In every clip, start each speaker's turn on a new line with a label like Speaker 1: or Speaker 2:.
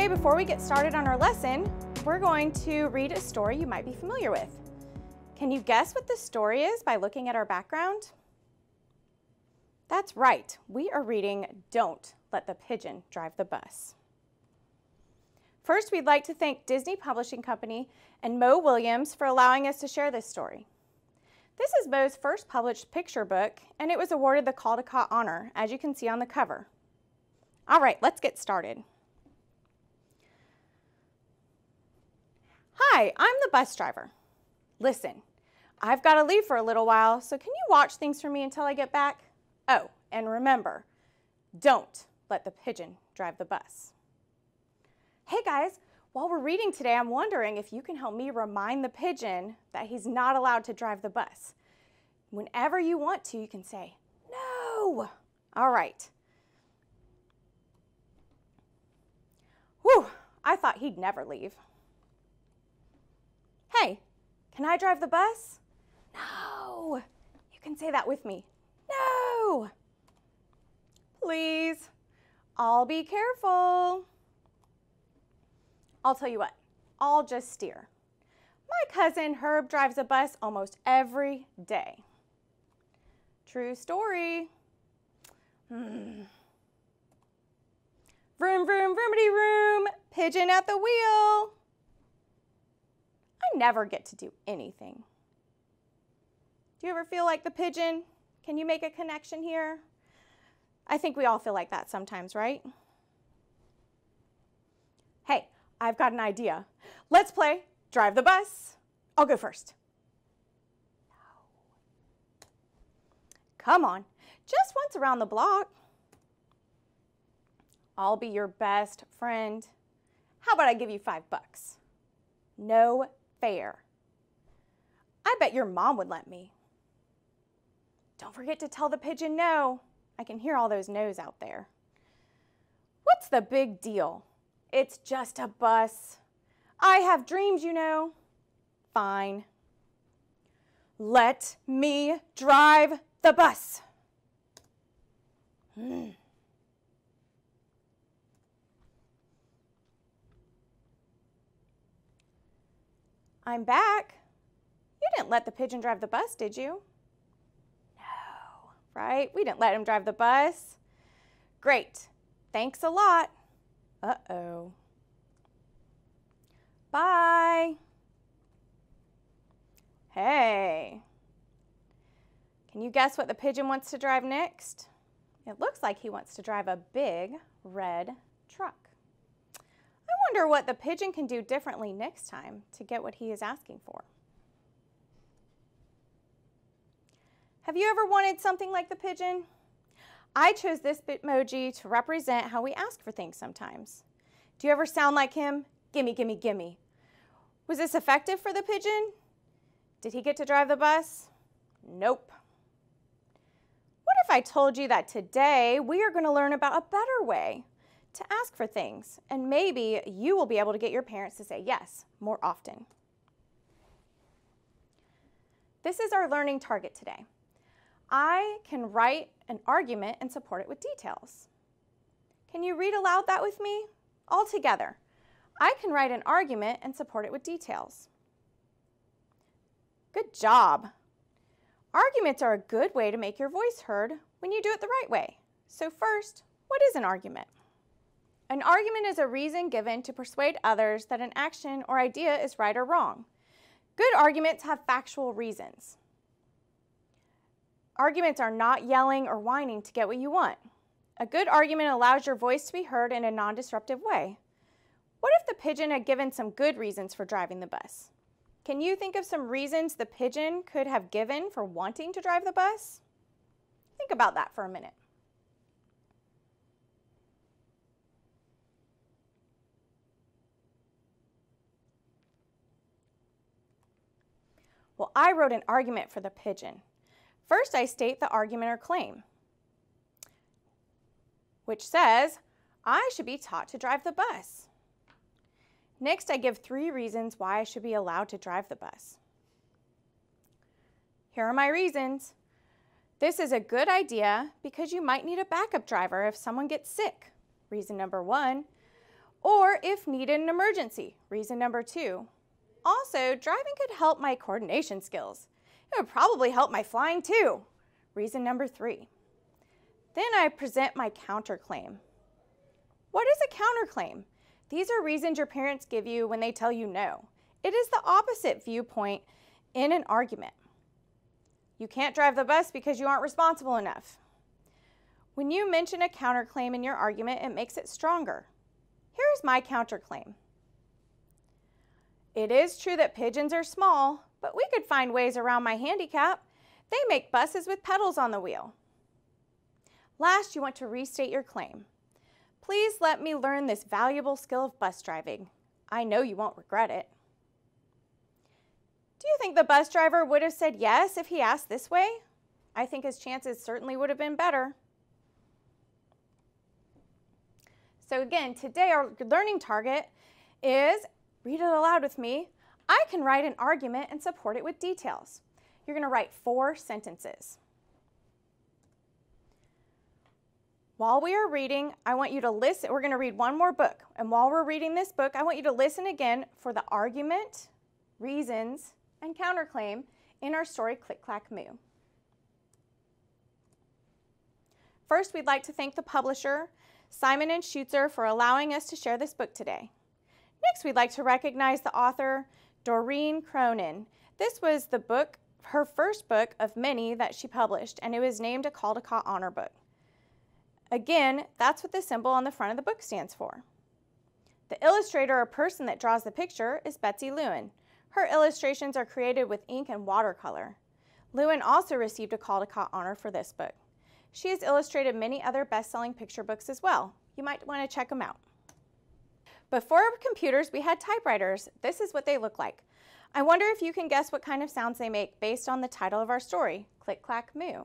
Speaker 1: before we get started on our lesson, we're going to read a story you might be familiar with. Can you guess what this story is by looking at our background? That's right, we are reading Don't Let the Pigeon Drive the Bus. First, we'd like to thank Disney Publishing Company and Mo Williams for allowing us to share this story. This is Mo's first published picture book, and it was awarded the Caldecott Honor, as you can see on the cover. All right, let's get started. Hi, I'm the bus driver. Listen, I've got to leave for a little while, so can you watch things for me until I get back? Oh, and remember, don't let the pigeon drive the bus. Hey guys, while we're reading today, I'm wondering if you can help me remind the pigeon that he's not allowed to drive the bus. Whenever you want to, you can say, no. All right. Whew, I thought he'd never leave. Hey, can I drive the bus? No. You can say that with me. No. Please. I'll be careful. I'll tell you what, I'll just steer. My cousin Herb drives a bus almost every day. True story. Vroom, vroom, vroomity vroom, pigeon at the wheel. I never get to do anything. Do you ever feel like the pigeon? Can you make a connection here? I think we all feel like that sometimes, right? Hey, I've got an idea. Let's play Drive the Bus. I'll go first. No. Come on, just once around the block. I'll be your best friend. How about I give you $5? No fair. I bet your mom would let me. Don't forget to tell the pigeon no. I can hear all those no's out there. What's the big deal? It's just a bus. I have dreams, you know. Fine. Let me drive the bus. I'm back. You didn't let the pigeon drive the bus, did you? No, right? We didn't let him drive the bus. Great. Thanks a lot. Uh-oh. Bye. Hey. Can you guess what the pigeon wants to drive next? It looks like he wants to drive a big red truck. I wonder what the pigeon can do differently next time to get what he is asking for. Have you ever wanted something like the pigeon? I chose this Bitmoji to represent how we ask for things sometimes. Do you ever sound like him? Gimme, gimme, gimme. Was this effective for the pigeon? Did he get to drive the bus? Nope. What if I told you that today we are going to learn about a better way to ask for things, and maybe you will be able to get your parents to say yes more often? This is our learning target today. I can write an argument and support it with details. Can you read aloud that with me? All together. I can write an argument and support it with details. Good job. Arguments are a good way to make your voice heard when you do it the right way. So first, what is an argument? An argument is a reason given to persuade others that an action or idea is right or wrong. Good arguments have factual reasons. Arguments are not yelling or whining to get what you want. A good argument allows your voice to be heard in a non-disruptive way. What if the pigeon had given some good reasons for driving the bus? Can you think of some reasons the pigeon could have given for wanting to drive the bus? Think about that for a minute. Well, I wrote an argument for the pigeon. First, I state the argument or claim, which says, I should be taught to drive the bus. Next, I give 3 reasons why I should be allowed to drive the bus. Here are my reasons. This is a good idea because you might need a backup driver if someone gets sick. Reason number 1. or if needed in an emergency, reason number 2. Also, driving could help my coordination skills. It would probably help my flying too, reason number 3. Then I present my counterclaim. What is a counterclaim? These are reasons your parents give you when they tell you no. It is the opposite viewpoint in an argument. You can't drive the bus because you aren't responsible enough. When you mention a counterclaim in your argument, it makes it stronger. Here's my counterclaim. It is true that pigeons are small, but we could find ways around my handicap. They make buses with pedals on the wheel. Last, you want to restate your claim. Please let me learn this valuable skill of bus driving. I know you won't regret it. Do you think the bus driver would have said yes if he asked this way? I think his chances certainly would have been better. So again, today our learning target is read it aloud with me. I can write an argument and support it with details. You're going to write 4 sentences. While we are reading, I want you to listen. We're going to read one more book. And while we're reading this book, I want you to listen again for the argument, reasons, and counterclaim in our story, Click, Clack, Moo. First, we'd like to thank the publisher, Simon & Schuster, for allowing us to share this book today. Next, we'd like to recognize the author, Doreen Cronin. This was the book, her first book of many that she published, and it was named a Caldecott Honor Book. Again, that's what the symbol on the front of the book stands for. The illustrator or person that draws the picture is Betsy Lewin. Her illustrations are created with ink and watercolor. Lewin also received a Caldecott Honor for this book. She has illustrated many other best-selling picture books as well. You might want to check them out. Before computers, we had typewriters. This is what they look like. I wonder if you can guess what kind of sounds they make based on the title of our story, Click, Clack, Moo.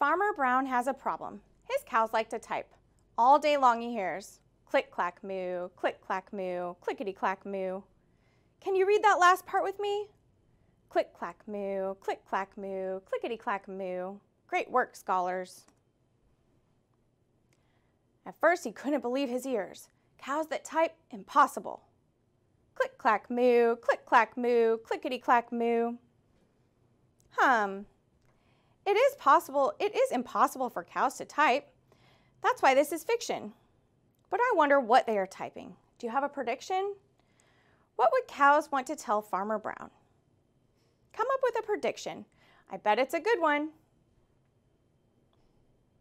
Speaker 1: Farmer Brown has a problem. His cows like to type. All day long he hears, click, clack, moo, clickety, clack, moo. Can you read that last part with me? Click, clack, moo, clickety, clack, moo. Great work, scholars. At first, he couldn't believe his ears. Cows that type, impossible. Click, clack, moo, clickety, clack, moo. It is impossible for cows to type. That's why this is fiction. But I wonder what they are typing. Do you have a prediction? What would cows want to tell Farmer Brown? Come up with a prediction. I bet it's a good one.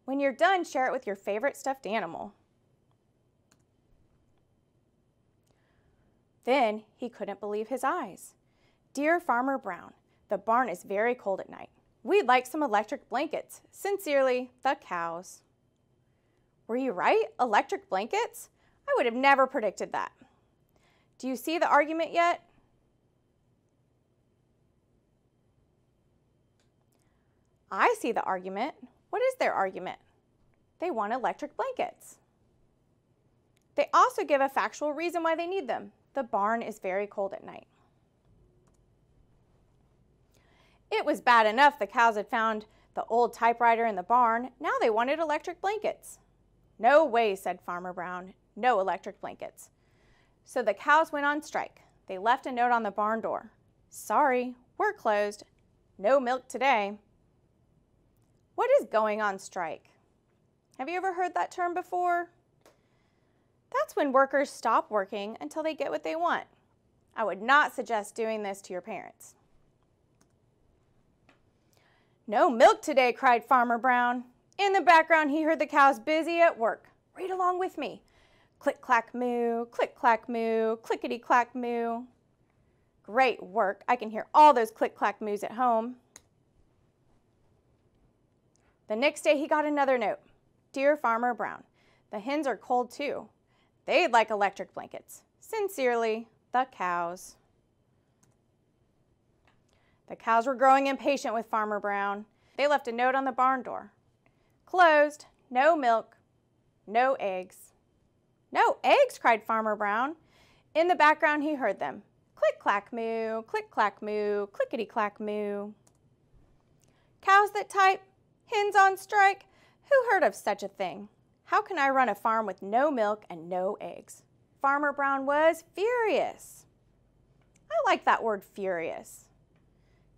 Speaker 1: When you're done, share it with your favorite stuffed animal. Then he couldn't believe his eyes. Dear Farmer Brown, the barn is very cold at night. We'd like some electric blankets. Sincerely, the cows. Were you right? Electric blankets? I would have never predicted that. Do you see the argument yet? I see the argument. What is their argument? They want electric blankets. They also give a factual reason why they need them. The barn is very cold at night. It was bad enough the cows had found the old typewriter in the barn. Now they wanted electric blankets. No way, said Farmer Brown. No electric blankets. So the cows went on strike. They left a note on the barn door. Sorry, we're closed. No milk today. What is going on strike? Have you ever heard that term before? That's when workers stop working until they get what they want. I would not suggest doing this to your parents. No milk today, cried Farmer Brown. In the background, he heard the cows busy at work. Read along with me. Click, clack, moo, clickety, clack, moo. Great work. I can hear all those click, clack, moos at home. The next day, he got another note. Dear Farmer Brown, the hens are cold too. They'd like electric blankets. Sincerely, the cows. The cows were growing impatient with Farmer Brown. They left a note on the barn door. Closed, no milk, no eggs. No eggs, cried Farmer Brown. In the background, he heard them. Click, clack, moo, clickety, clack, moo. Cows that type, Hens on strike? Who heard of such a thing? How can I run a farm with no milk and no eggs? Farmer Brown was furious. I like that word, furious.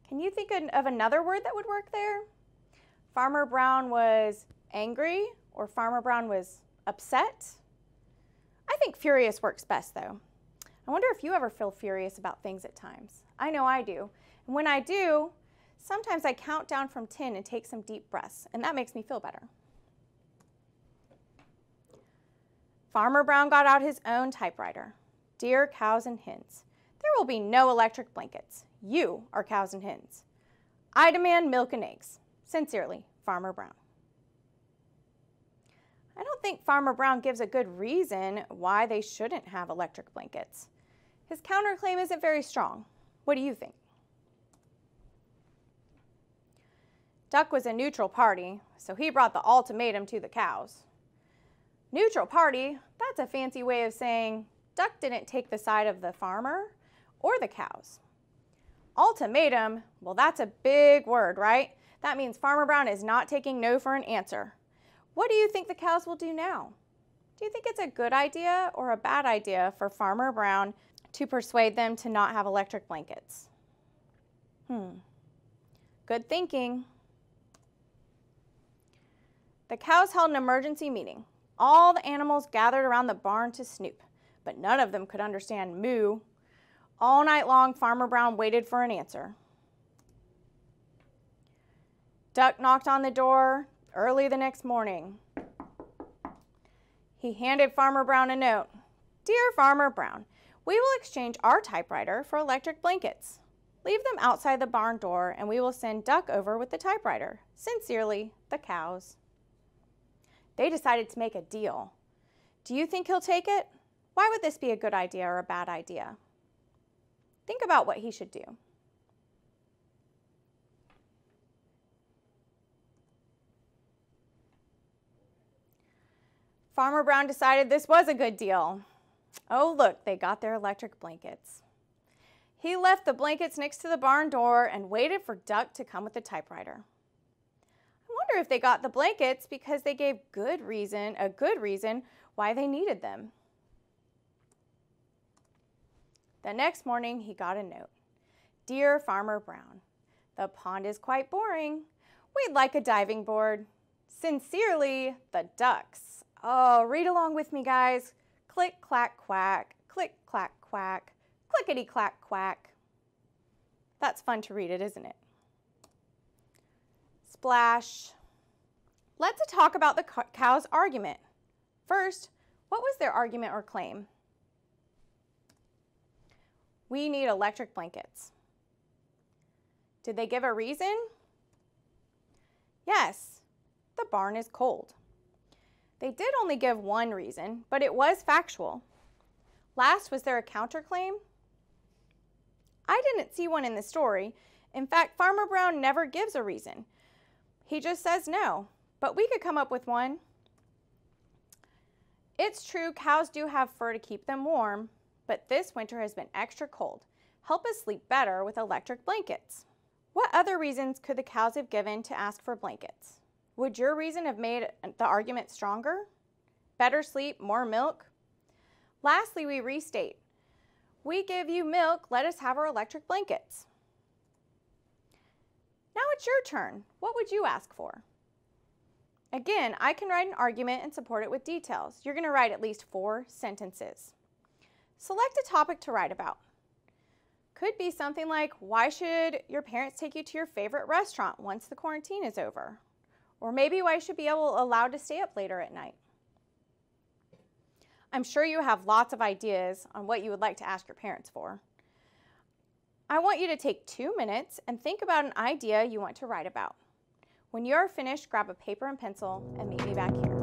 Speaker 1: Can you think of another word that would work there? Farmer Brown was angry, or Farmer Brown was upset. I think furious works best though. I wonder if you ever feel furious about things at times. I know I do. And when I do, sometimes I count down from 10 and take some deep breaths, and that makes me feel better. Farmer Brown got out his own typewriter. Dear cows and hens, there will be no electric blankets. You are cows and hens. I demand milk and eggs. Sincerely, Farmer Brown. I don't think Farmer Brown gives a good reason why they shouldn't have electric blankets. His counterclaim isn't very strong. What do you think? Duck was a neutral party, so he brought the ultimatum to the cows. Neutral party, that's a fancy way of saying Duck didn't take the side of the farmer or the cows. Ultimatum, well, that's a big word, right? That means Farmer Brown is not taking no for an answer. What do you think the cows will do now? Do you think it's a good idea or a bad idea for Farmer Brown to persuade them to not have electric blankets? Good thinking. The cows held an emergency meeting. All the animals gathered around the barn to snoop, but none of them could understand moo. All night long, Farmer Brown waited for an answer. Duck knocked on the door early the next morning. He handed Farmer Brown a note. Dear Farmer Brown, we will exchange our typewriter for electric blankets. Leave them outside the barn door and we will send Duck over with the typewriter. Sincerely, the cows. They decided to make a deal. Do you think he'll take it? Why would this be a good idea or a bad idea? Think about what he should do. Farmer Brown decided this was a good deal. Oh, look, they got their electric blankets. He left the blankets next to the barn door and waited for Duck to come with the typewriter. I wonder if they got the blankets because they gave a good reason why they needed them. The next morning, he got a note. Dear Farmer Brown, the pond is quite boring. We'd like a diving board. Sincerely, the ducks. Oh, read along with me, guys. Click, clack, quack. Click, clack, quack. Clickety, clack, quack. That's fun to read it, isn't it? Splash. Let's talk about the cow's argument. First, what was their argument or claim? We need electric blankets. Did they give a reason? Yes, the barn is cold. They did only give one reason, but it was factual. Last, was there a counterclaim? I didn't see one in the story. In fact, Farmer Brown never gives a reason. He just says no, but we could come up with one. It's true, cows do have fur to keep them warm, but this winter has been extra cold. Help us sleep better with electric blankets. What other reasons could the cows have given to ask for blankets? Would your reason have made the argument stronger? Better sleep, more milk? Lastly, we restate. We give you milk, let us have our electric blankets. Now it's your turn. What would you ask for? Again, I can write an argument and support it with details. You're going to write at least 4 sentences. Select a topic to write about. Could be something like, why should your parents take you to your favorite restaurant once the quarantine is over? Or maybe why you should be allowed to stay up later at night. I'm sure you have lots of ideas on what you would like to ask your parents for. I want you to take 2 minutes and think about an idea you want to write about. When you are finished, grab a paper and pencil and meet me back here.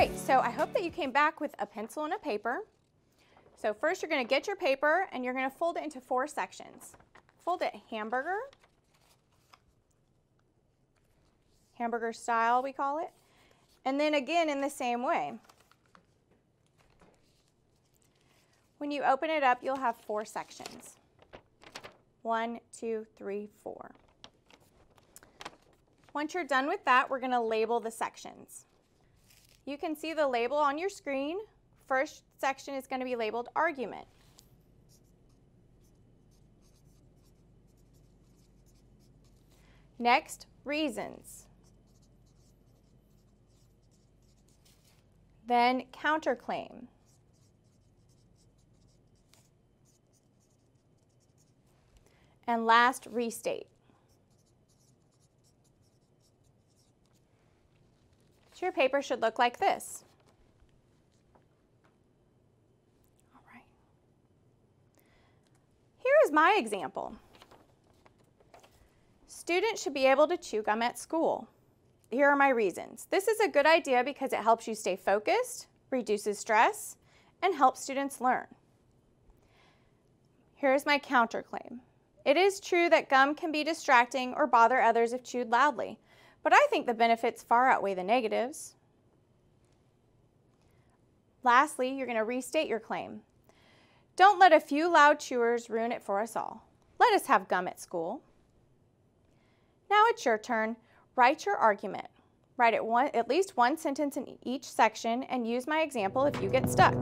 Speaker 1: right, so I hope that you came back with a pencil and a paper. So first you're going to get your paper and you're going to fold it into 4 sections. Fold it hamburger style we call it, and then again in the same way. When you open it up, you'll have 4 sections. 1, 2, 3, 4. Once you're done with that, we're going to label the sections. You can see the label on your screen. First section is going to be labeled argument. Next, reasons. Then counterclaim. And last, restate. So your paper should look like this. All right. Here is my example. Students should be able to chew gum at school. Here are my reasons. This is a good idea because it helps you stay focused, reduces stress, and helps students learn. Here's my counterclaim. It is true that gum can be distracting or bother others if chewed loudly, but I think the benefits far outweigh the negatives. Lastly, you're going to restate your claim. Don't let a few loud chewers ruin it for us all. Let us have gum at school. Now it's your turn. Write your argument. Write at least 1 sentence in each section and use my example if you get stuck.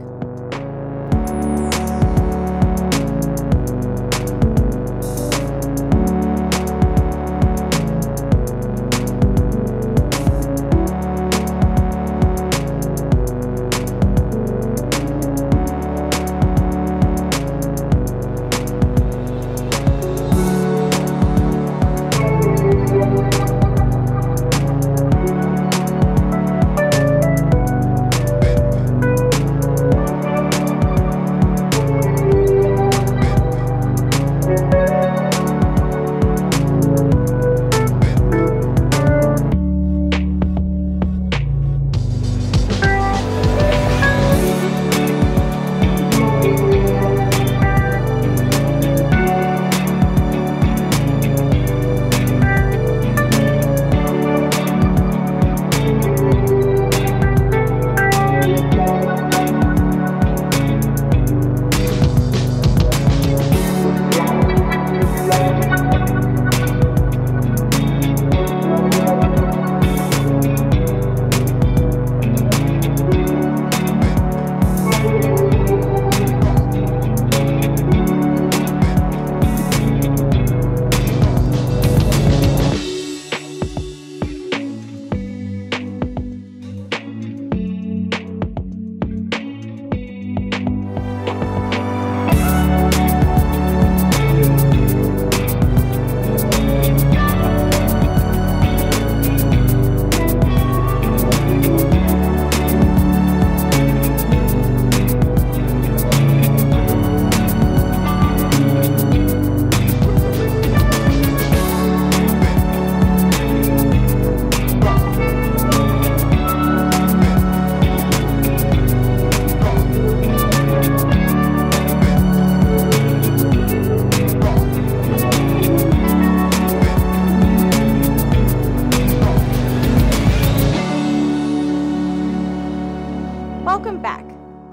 Speaker 1: Welcome back.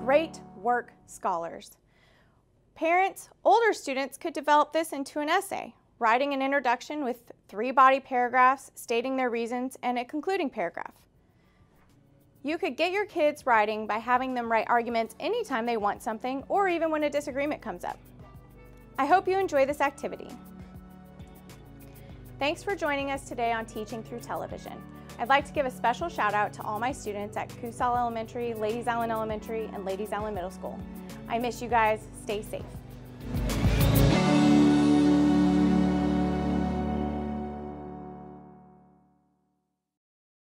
Speaker 1: Great work, scholars. Parents, older students could develop this into an essay, writing an introduction with 3 body paragraphs, stating their reasons, and a concluding paragraph. You could get your kids writing by having them write arguments anytime they want something or even when a disagreement comes up. I hope you enjoy this activity. Thanks for joining us today on Teaching Through Television. I'd like to give a special shout out to all my students at Cousal Elementary, Ladies Island Elementary, and Ladies Island Middle School. I miss you guys. Stay safe.